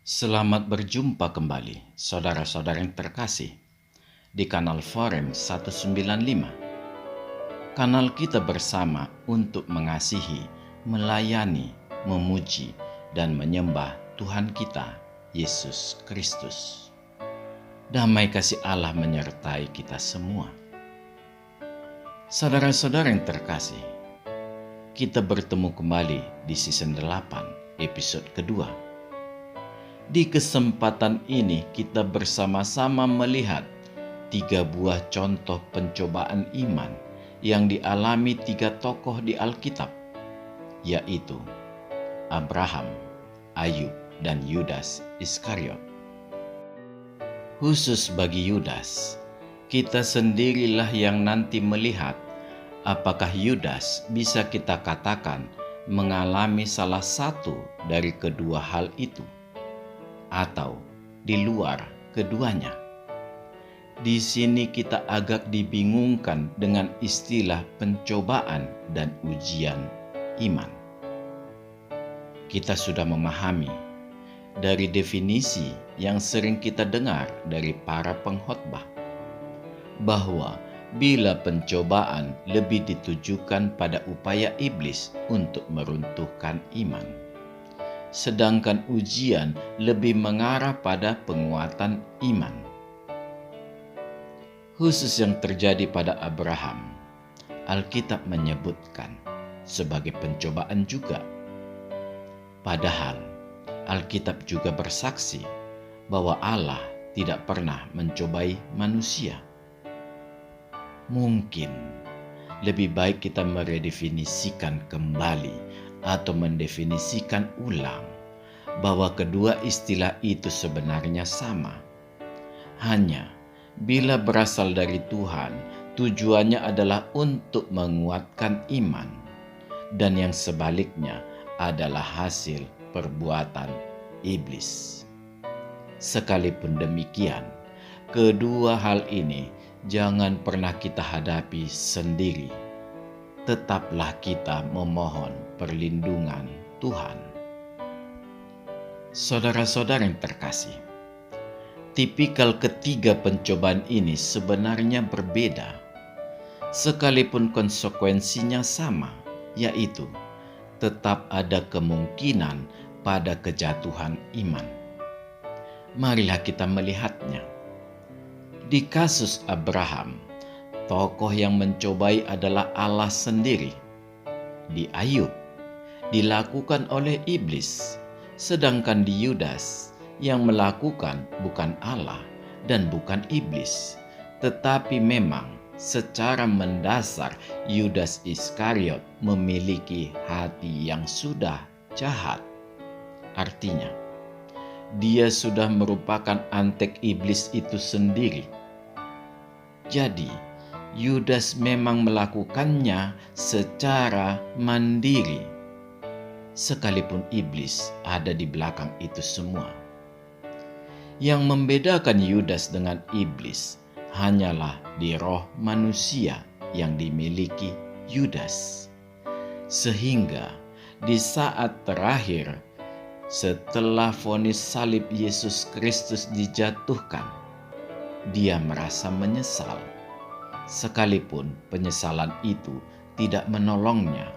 Selamat berjumpa kembali, saudara-saudara yang terkasih, di kanal Forum 195. Kanal kita bersama untuk mengasihi, melayani, memuji, dan menyembah Tuhan kita, Yesus Kristus. Damai kasih Allah menyertai kita semua. Saudara-saudara yang terkasih, kita bertemu kembali di season 8, episode kedua. Di kesempatan ini kita bersama-sama melihat 3 buah contoh pencobaan iman yang dialami 3 tokoh di Alkitab, yaitu Abraham, Ayub, dan Yudas Iskariot. Khusus bagi Yudas, kita sendirilah yang nanti melihat apakah Yudas bisa kita katakan mengalami salah satu dari kedua hal itu, atau di luar keduanya. Di sini kita agak dibingungkan dengan istilah pencobaan dan ujian iman. Kita sudah memahami dari definisi yang sering kita dengar dari para pengkhotbah bahwa bila pencobaan lebih ditujukan pada upaya iblis untuk meruntuhkan iman, sedangkan ujian lebih mengarah pada penguatan iman. Khusus yang terjadi pada Abraham, Alkitab menyebutkan sebagai pencobaan juga. Padahal Alkitab juga bersaksi bahwa Allah tidak pernah mencobai manusia. Mungkin lebih baik kita meredefinisikan kembali atau mendefinisikan ulang bahwa kedua istilah itu sebenarnya sama. Hanya bila berasal dari Tuhan, tujuannya adalah untuk menguatkan iman, dan yang sebaliknya adalah hasil perbuatan iblis. Sekalipun demikian, kedua hal ini jangan pernah kita hadapi sendiri. Tetaplah kita memohon perlindungan Tuhan. Saudara-saudara yang terkasih, tipikal ketiga pencobaan ini sebenarnya berbeda, sekalipun konsekuensinya sama, yaitu tetap ada kemungkinan pada kejatuhan iman. Marilah kita melihatnya. Di kasus Abraham, tokoh yang mencobai adalah Allah sendiri. Di Ayub, dilakukan oleh iblis, sedangkan di Yudas, yang melakukan bukan Allah dan bukan iblis, tetapi memang secara mendasar Yudas Iskariot memiliki hati yang sudah jahat. Artinya, dia sudah merupakan antek iblis itu sendiri. Jadi, Yudas memang melakukannya secara mandiri, sekalipun iblis ada di belakang itu semua. Yang membedakan Yudas dengan iblis hanyalah di roh manusia yang dimiliki Yudas. Sehingga di saat terakhir setelah vonis salib Yesus Kristus dijatuhkan, dia merasa menyesal, sekalipun penyesalan itu tidak menolongnya,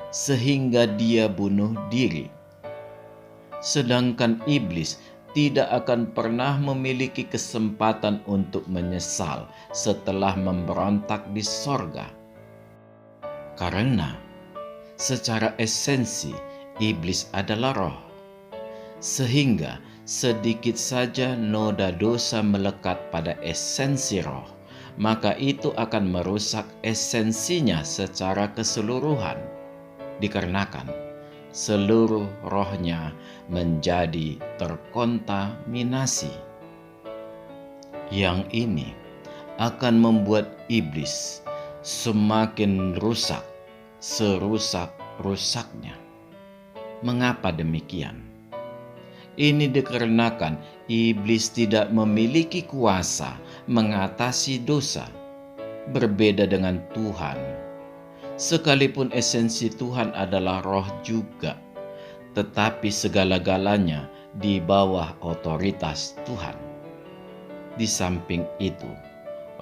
sehingga dia bunuh diri. Sedangkan iblis tidak akan pernah memiliki kesempatan untuk menyesal setelah memberontak di sorga. Karena secara esensi iblis adalah roh, sehingga sedikit saja noda dosa melekat pada esensi roh, maka itu akan merusak esensinya secara keseluruhan, dikarenakan seluruh rohnya menjadi terkontaminasi. Yang ini akan membuat iblis semakin rusak, serusak-rusaknya. Mengapa demikian? Ini dikarenakan iblis tidak memiliki kuasa mengatasi dosa, berbeda dengan Tuhan. Sekalipun esensi Tuhan adalah roh juga, tetapi segala-galanya di bawah otoritas Tuhan. Di samping itu,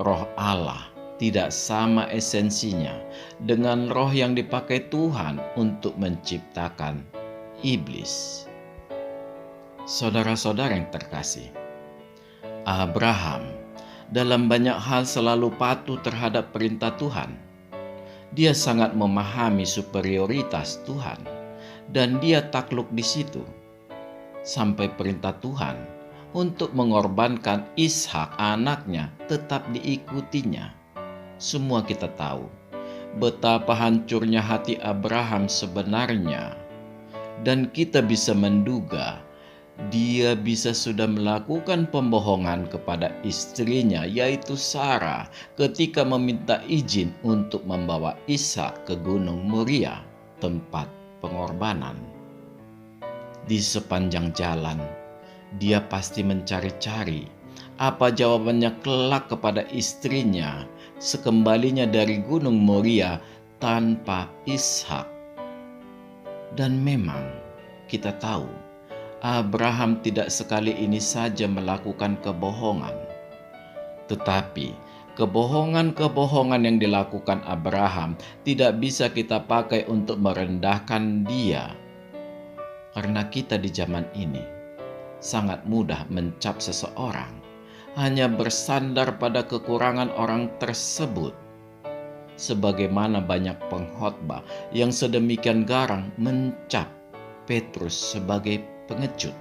Roh Allah tidak sama esensinya dengan roh yang dipakai Tuhan untuk menciptakan iblis. Saudara-saudara yang terkasih, Abraham dalam banyak hal selalu patuh terhadap perintah Tuhan. Dia sangat memahami superioritas Tuhan dan dia takluk di situ sampai perintah Tuhan untuk mengorbankan Ishak anaknya tetap diikutinya. Semua kita tahu betapa hancurnya hati Abraham sebenarnya, dan kita bisa menduga dia bisa sudah melakukan pembohongan kepada istrinya yaitu Sarah ketika meminta izin untuk membawa Ishak ke Gunung Moria, tempat pengorbanan. Di sepanjang jalan, dia pasti mencari-cari apa jawabannya kelak kepada istrinya sekembalinya dari Gunung Moria tanpa Ishak. Dan memang kita tahu Abraham tidak sekali ini saja melakukan kebohongan, tetapi kebohongan-kebohongan yang dilakukan Abraham tidak bisa kita pakai untuk merendahkan dia. Karena kita di zaman ini sangat mudah mencap seseorang hanya bersandar pada kekurangan orang tersebut. Sebagaimana banyak pengkhotbah yang sedemikian garang mencap Petrus sebagai pengecut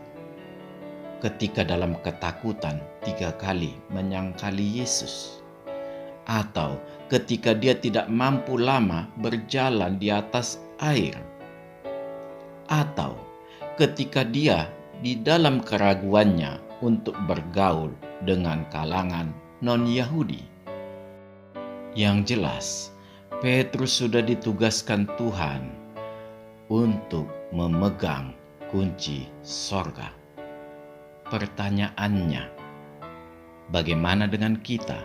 ketika dalam ketakutan 3 kali menyangkali Yesus, atau ketika dia tidak mampu lama berjalan di atas air, atau ketika dia di dalam keraguannya untuk bergaul dengan kalangan non-Yahudi. Yang jelas, Petrus sudah ditugaskan Tuhan untuk memegang kunci sorga. Pertanyaannya, bagaimana dengan kita?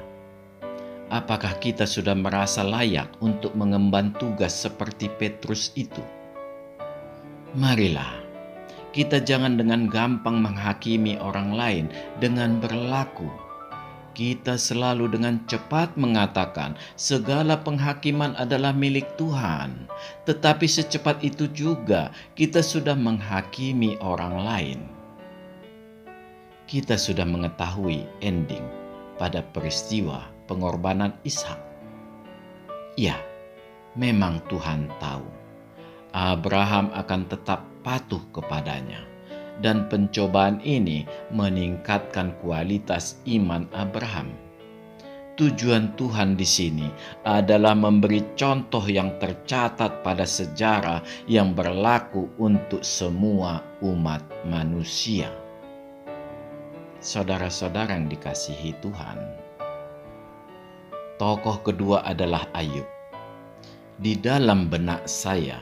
Apakah kita sudah merasa layak untuk mengemban tugas seperti Petrus itu? Marilah, kita jangan dengan gampang menghakimi orang lain dengan berlaku. Kita selalu dengan cepat mengatakan segala penghakiman adalah milik Tuhan. Tetapi secepat itu juga kita sudah menghakimi orang lain. Kita sudah mengetahui ending pada peristiwa pengorbanan Ishak. Ya, memang Tuhan tahu Abraham akan tetap patuh kepadanya. Dan pencobaan ini meningkatkan kualitas iman Abraham. Tujuan Tuhan di sini adalah memberi contoh yang tercatat pada sejarah yang berlaku untuk semua umat manusia. Saudara-saudara yang dikasihi Tuhan, tokoh kedua adalah Ayub. Di dalam benak saya,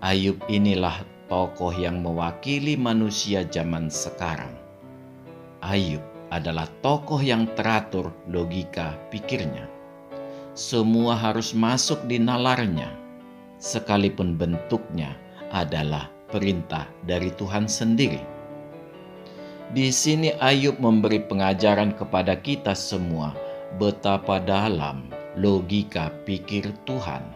Ayub inilah tokoh yang mewakili manusia zaman sekarang. Ayub adalah tokoh yang teratur logika pikirnya. Semua harus masuk di nalarnya, sekalipun bentuknya adalah perintah dari Tuhan sendiri. Di sini Ayub memberi pengajaran kepada kita semua betapa dalam logika pikir Tuhan.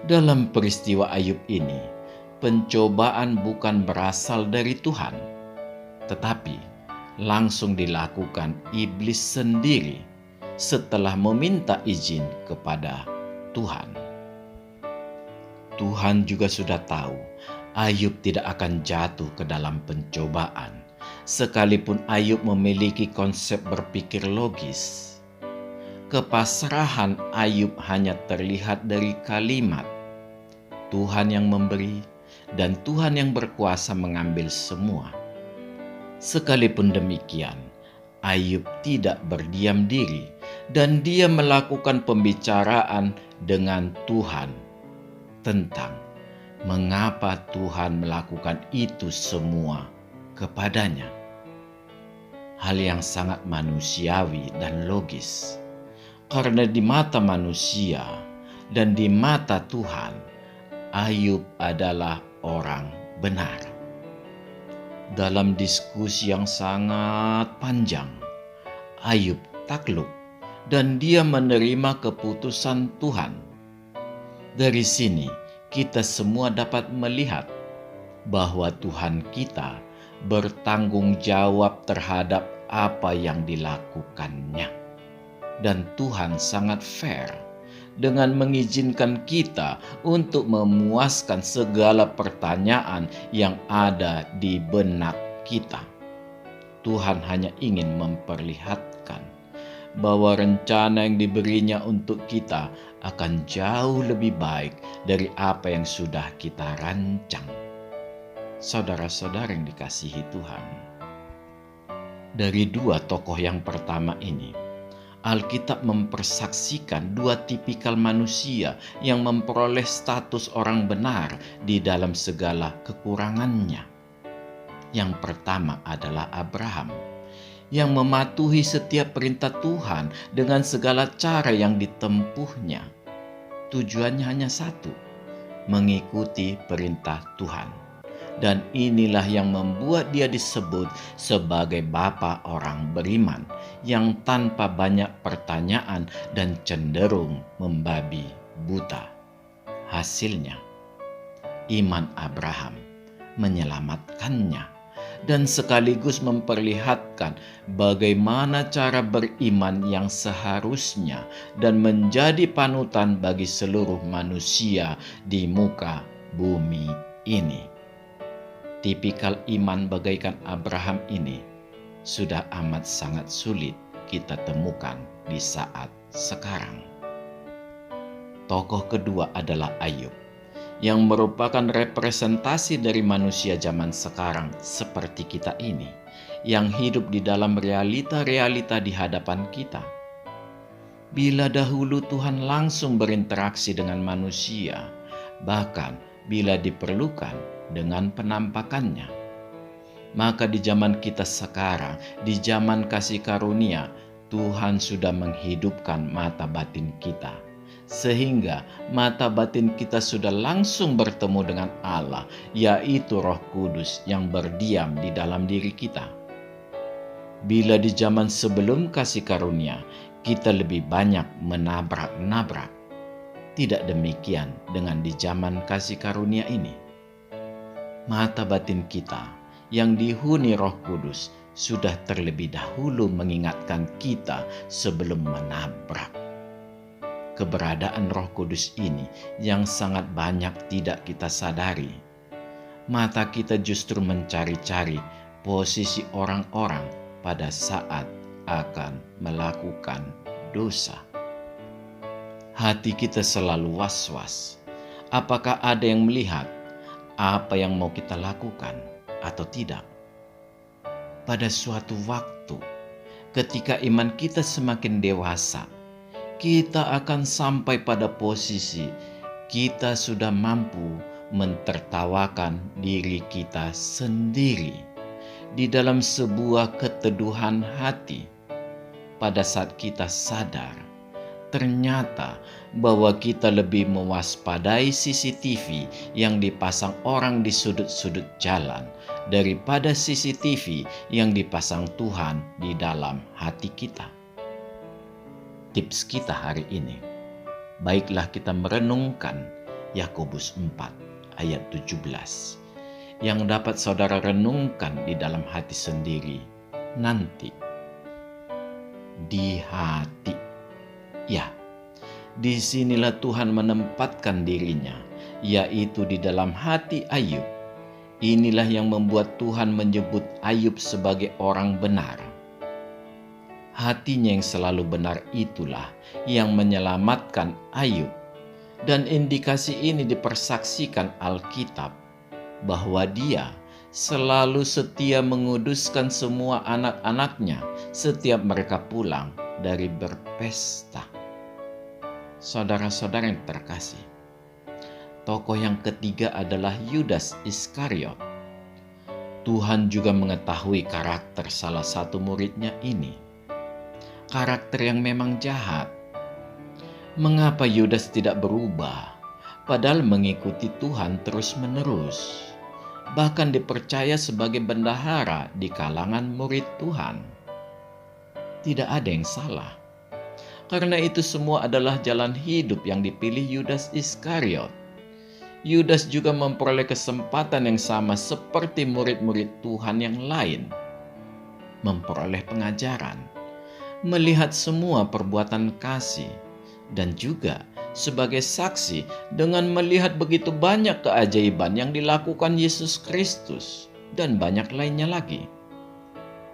Dalam peristiwa Ayub ini, pencobaan bukan berasal dari Tuhan, tetapi langsung dilakukan iblis sendiri setelah meminta izin kepada Tuhan. Tuhan juga sudah tahu Ayub tidak akan jatuh ke dalam pencobaan, sekalipun Ayub memiliki konsep berpikir logis. Kepasrahan Ayub hanya terlihat dari kalimat, Tuhan yang memberi dan Tuhan yang berkuasa mengambil semua. Sekalipun demikian, Ayub tidak berdiam diri dan dia melakukan pembicaraan dengan Tuhan tentang mengapa Tuhan melakukan itu semua kepadanya. Hal yang sangat manusiawi dan logis, karena di mata manusia dan di mata Tuhan, Ayub adalah orang benar. Dalam diskusi yang sangat panjang, Ayub takluk dan dia menerima keputusan Tuhan. Dari sini kita semua dapat melihat bahwa Tuhan kita bertanggung jawab terhadap apa yang dilakukannya. Dan Tuhan sangat fair dengan mengizinkan kita untuk memuaskan segala pertanyaan yang ada di benak kita. Tuhan hanya ingin memperlihatkan bahwa rencana yang diberinya untuk kita akan jauh lebih baik dari apa yang sudah kita rancang. Saudara-saudara yang dikasihi Tuhan, dari dua tokoh yang pertama ini, Alkitab mempersaksikan dua tipikal manusia yang memperoleh status orang benar di dalam segala kekurangannya. Yang pertama adalah Abraham, yang mematuhi setiap perintah Tuhan dengan segala cara yang ditempuhnya. Tujuannya hanya satu, mengikuti perintah Tuhan. Dan inilah yang membuat dia disebut sebagai bapa orang beriman yang tanpa banyak pertanyaan dan cenderung membabi buta. Hasilnya, iman Abraham menyelamatkannya dan sekaligus memperlihatkan bagaimana cara beriman yang seharusnya dan menjadi panutan bagi seluruh manusia di muka bumi ini. Tipikal iman bagaikan Abraham ini sudah amat sangat sulit kita temukan di saat sekarang. Tokoh kedua adalah Ayub, yang merupakan representasi dari manusia zaman sekarang seperti kita ini, yang hidup di dalam realita-realita di hadapan kita. Bila dahulu Tuhan langsung berinteraksi dengan manusia, bahkan bila diperlukan dengan penampakannya, maka di zaman kita sekarang, di zaman kasih karunia, Tuhan sudah menghidupkan mata batin kita, sehingga mata batin kita sudah langsung bertemu dengan Allah, yaitu Roh Kudus yang berdiam di dalam diri kita. Bila di zaman sebelum kasih karunia, kita lebih banyak menabrak-nabrak, tidak demikian dengan di zaman kasih karunia ini. Mata batin kita yang dihuni Roh Kudus sudah terlebih dahulu mengingatkan kita sebelum menabrak. Keberadaan Roh Kudus ini yang sangat banyak tidak kita sadari. Mata kita justru mencari-cari posisi orang-orang pada saat akan melakukan dosa. Hati kita selalu was-was. Apakah ada yang melihat apa yang mau kita lakukan atau tidak? Pada suatu waktu, ketika iman kita semakin dewasa, kita akan sampai pada posisi kita sudah mampu mentertawakan diri kita sendiri di dalam sebuah keteduhan hati pada saat kita sadar ternyata bahwa kita lebih mewaspadai CCTV yang dipasang orang di sudut-sudut jalan daripada CCTV yang dipasang Tuhan di dalam hati kita. Tips kita hari ini, baiklah kita merenungkan Yakobus 4 ayat 17 yang dapat saudara renungkan di dalam hati sendiri nanti. Di hati. Ya, disinilah Tuhan menempatkan dirinya, yaitu di dalam hati Ayub. Inilah yang membuat Tuhan menyebut Ayub sebagai orang benar. Hatinya yang selalu benar itulah yang menyelamatkan Ayub. Dan indikasi ini dipersaksikan Alkitab bahwa dia selalu setia menguduskan semua anak-anaknya setiap mereka pulang dari berpesta. Saudara-saudara yang terkasih, tokoh yang ketiga adalah Yudas Iskariot. Tuhan juga mengetahui karakter salah satu muridnya ini. Karakter yang memang jahat. Mengapa Yudas tidak berubah, padahal mengikuti Tuhan terus-menerus? bahkan dipercaya sebagai bendahara di kalangan murid Tuhan. Tidak ada yang salah. Karena itu semua adalah jalan hidup yang dipilih Yudas Iskariot. Yudas juga memperoleh kesempatan yang sama seperti murid-murid Tuhan yang lain. Memperoleh pengajaran, melihat semua perbuatan kasih, dan juga sebagai saksi dengan melihat begitu banyak keajaiban yang dilakukan Yesus Kristus dan banyak lainnya lagi.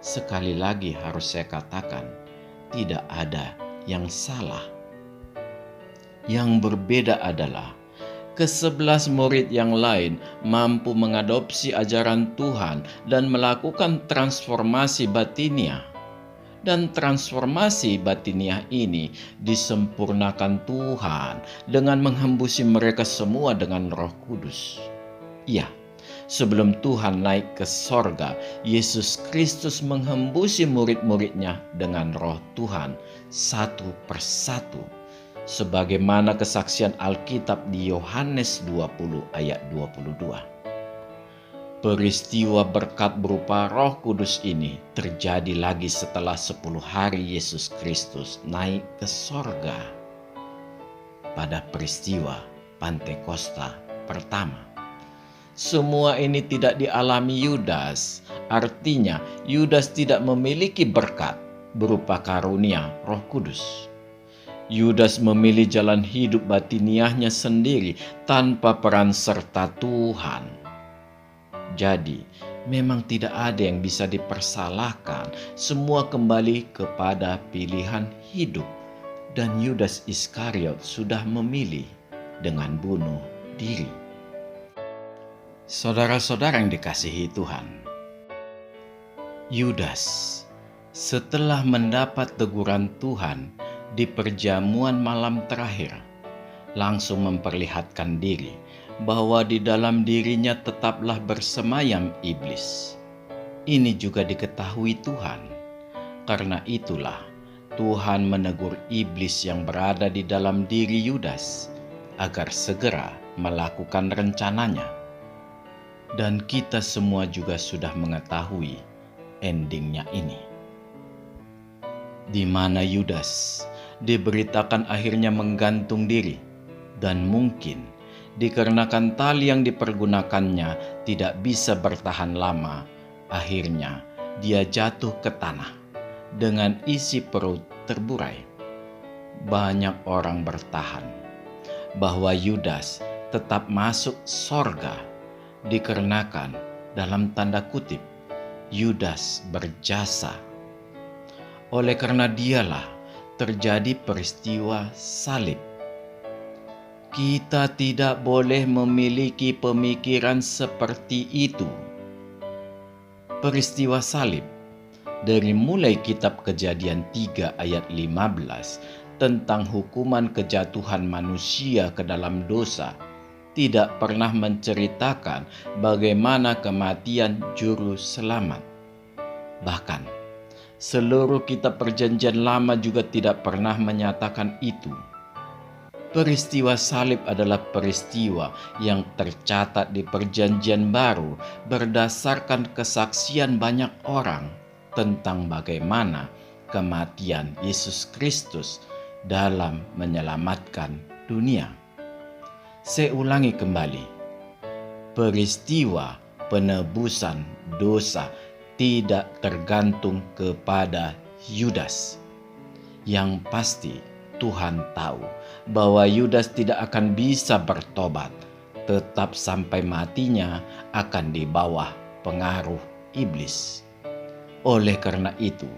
Sekali lagi harus saya katakan, tidak ada yang salah. Yang berbeda adalah ke-11 murid yang lain mampu mengadopsi ajaran Tuhan dan melakukan transformasi batiniah. Dan transformasi batiniah ini disempurnakan Tuhan dengan menghembusi mereka semua dengan Roh Kudus. Ya, sebelum Tuhan naik ke sorga, Yesus Kristus menghembusi murid-muridnya dengan Roh Tuhan satu persatu. Sebagaimana kesaksian Alkitab di Yohanes 20 ayat 22. Peristiwa berkat berupa Roh Kudus ini terjadi lagi setelah 10 hari Yesus Kristus naik ke sorga pada peristiwa Pantekosta pertama. Semua ini tidak dialami Yudas, artinya Yudas tidak memiliki berkat berupa karunia Roh Kudus. Yudas memilih jalan hidup batiniahnya sendiri tanpa peran serta Tuhan. Jadi, memang tidak ada yang bisa dipersalahkan. Semua kembali kepada pilihan hidup. Dan Yudas Iskariot sudah memilih dengan bunuh diri. Saudara-saudara yang dikasihi Tuhan, Yudas setelah mendapat teguran Tuhan di perjamuan malam terakhir, langsung memperlihatkan diri bahwa di dalam dirinya tetaplah bersemayam iblis. Ini juga diketahui Tuhan. Karena itulah Tuhan menegur iblis yang berada di dalam diri Yudas agar segera melakukan rencananya. Dan kita semua juga sudah mengetahui endingnya ini, di mana Yudas diberitakan akhirnya menggantung diri, dan mungkin dikarenakan tali yang dipergunakannya tidak bisa bertahan lama, akhirnya dia jatuh ke tanah dengan isi perut terburai. Banyak orang bertahan bahwa Yudas tetap masuk sorga dikarenakan dalam tanda kutip Yudas berjasa. Oleh karena dialah terjadi peristiwa salib. Kita tidak boleh memiliki pemikiran seperti itu. Peristiwa salib dari mulai kitab Kejadian 3 ayat 15 tentang hukuman kejatuhan manusia ke dalam dosa tidak pernah menceritakan bagaimana kematian juru selamat. Bahkan seluruh kitab Perjanjian Lama juga tidak pernah menyatakan itu. Peristiwa salib adalah peristiwa yang tercatat di Perjanjian Baru berdasarkan kesaksian banyak orang tentang bagaimana kematian Yesus Kristus dalam menyelamatkan dunia. Saya ulangi kembali, peristiwa penebusan dosa tidak tergantung kepada Yudas. Yang pasti Tuhan tahu bahwa Yudas tidak akan bisa bertobat, tetap sampai matinya akan di bawah pengaruh iblis. Oleh karena itu,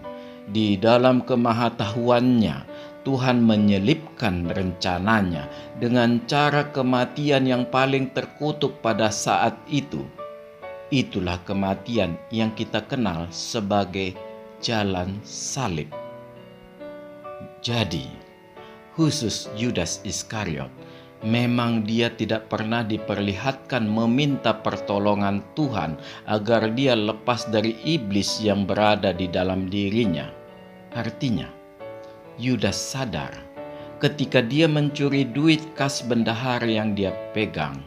di dalam kemahatauannya, Tuhan menyelipkan rencananya dengan cara kematian yang paling terkutuk pada saat itu. Itulah kematian yang kita kenal sebagai jalan salib. Jadi, khusus Yudas Iskariot, memang dia tidak pernah diperlihatkan meminta pertolongan Tuhan agar dia lepas dari iblis yang berada di dalam dirinya. Artinya, Yudas sadar ketika dia mencuri duit kas bendahara yang dia pegang,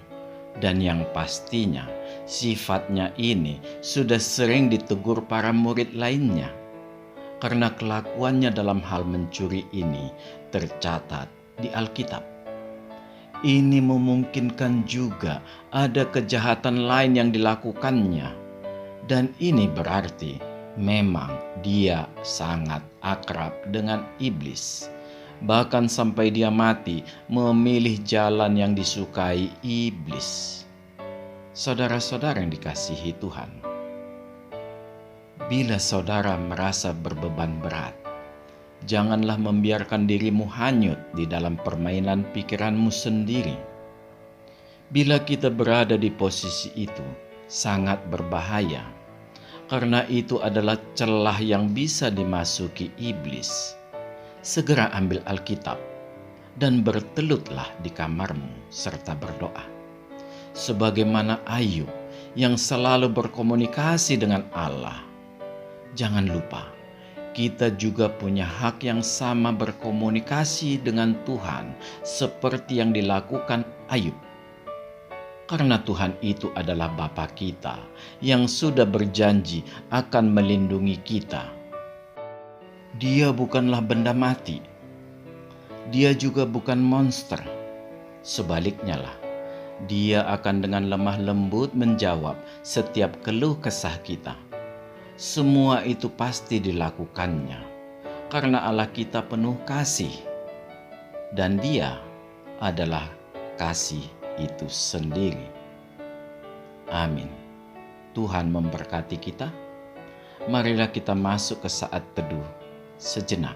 dan yang pastinya Sifatnya ini sudah sering ditegur para murid lainnya karena kelakuannya dalam hal mencuri ini tercatat di Alkitab. Ini memungkinkan juga ada kejahatan lain yang dilakukannya, dan ini berarti memang dia sangat akrab dengan iblis. Bahkan sampai dia mati memilih jalan yang disukai iblis. Saudara-saudara yang dikasihi Tuhan, bila saudara merasa berbeban berat, janganlah membiarkan dirimu hanyut di dalam permainan pikiranmu sendiri. Bila kita berada di posisi itu, sangat berbahaya, karena itu adalah celah yang bisa dimasuki iblis. Segera ambil Alkitab dan bertelutlah di kamarmu serta berdoa. Sebagaimana Ayub yang selalu berkomunikasi dengan Allah. Jangan lupa, kita juga punya hak yang sama berkomunikasi dengan Tuhan seperti yang dilakukan Ayub. Karena Tuhan itu adalah Bapa kita yang sudah berjanji akan melindungi kita. Dia bukanlah benda mati. Dia juga bukan monster. Sebaliknya lah, dia akan dengan lemah lembut menjawab setiap keluh kesah kita. Semua itu pasti dilakukannya karena Allah kita penuh kasih, dan Dia adalah kasih itu sendiri. Amin. Tuhan memberkati kita. Marilah kita masuk ke saat teduh sejenak.